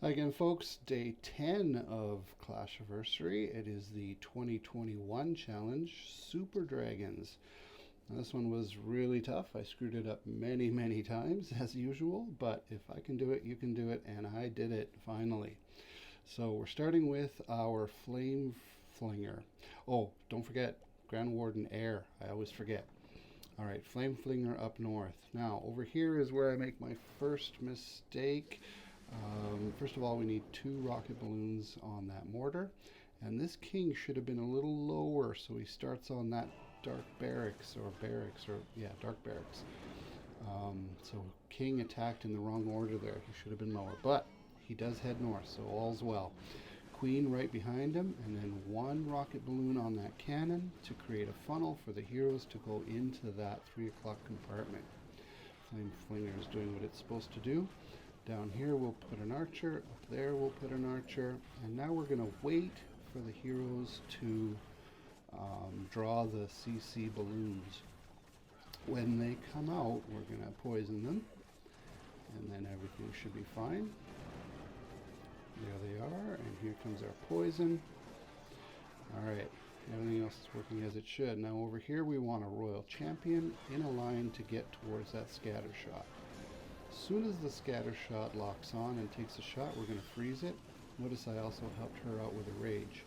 Hi again, folks. Day 10 of Clashiversary. It is the 2021 challenge, Super Dragons. Now, this one was really tough. I screwed it up many, many times, as usual, but if I can do it, you can do it, and I did it finally. So we're starting with our Flame Flinger. Oh, don't forget, Grand Warden Air. I always forget. All right, Flame Flinger up north. Now, over here is where I make my first mistake. First of all, we need 2 rocket balloons on that mortar. And this king should have been a little lower, so he starts on that dark barracks, yeah, dark barracks. So king attacked in the wrong order there. He should have been lower, but he does head north, so all's well. Queen right behind him, and then 1 rocket balloon on that cannon to create a funnel for the heroes to go into that 3 o'clock compartment. Flame Flinger is doing what it's supposed to do. Down here we'll put an archer, up there we'll put an archer, and now we're going to wait for the heroes to draw the CC balloons. When they come out, we're going to poison them, and then everything should be fine. There they are, and here comes our poison. Alright, everything else is working as it should. Now over here we want a royal champion in a line to get towards that scatter shot. As soon as the scatter shot locks on and takes a shot, we're going to freeze it. Notice I also helped her out with a rage.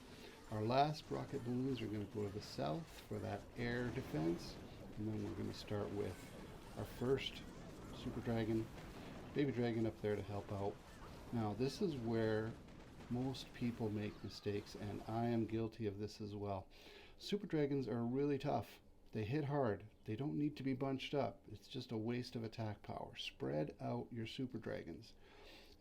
Our last rocket balloons are going to go to the south for that air defense, and then we're going to start with our first super dragon, baby dragon up there to help out. Now this is where most people make mistakes, and I am guilty of this as well. Super dragons are really tough. They hit hard. They don't need to be bunched up. It's just a waste of attack power. Spread out your super dragons.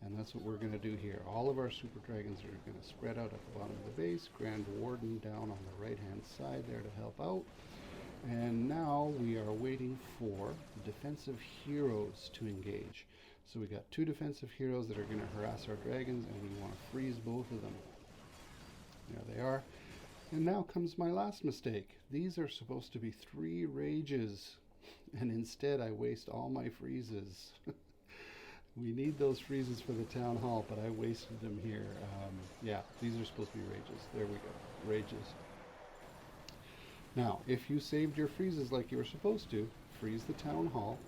And that's what we're going to do here. All of our super dragons are going to spread out at the bottom of the base. Grand Warden down on the right hand side there to help out. And now we are waiting for the defensive heroes to engage. So we got 2 defensive heroes that are going to harass our dragons, and we want to freeze both of them. There they are. And now comes my last mistake. These are supposed to be 3 rages, and instead I waste all my freezes. We need those freezes for the town hall, but I wasted them here. Yeah, these are supposed to be rages. There we go, rages. Now, if you saved your freezes like you were supposed to, freeze the town hall.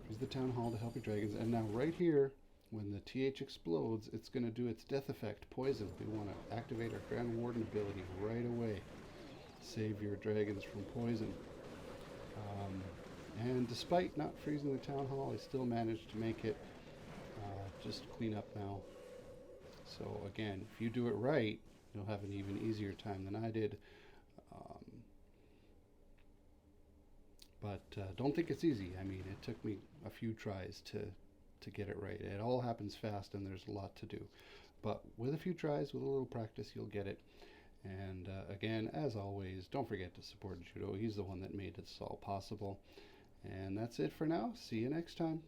Freeze the town hall to help your dragons, and now right here, when the TH explodes, it's going to do its death effect, poison. We want to activate our Grand Warden ability right away. Save your dragons from poison. And despite not freezing the town hall, I still managed to make it just clean up now. So again, if you do it right, you'll have an even easier time than I did. But don't think it's easy. I mean, it took me a few tries to get it right. It all happens fast, and there's a lot to do. But with a few tries, with a little practice, you'll get it. And again, as always, don't forget to support Judo. He's the one that made this all possible. And that's it for now. See you next time.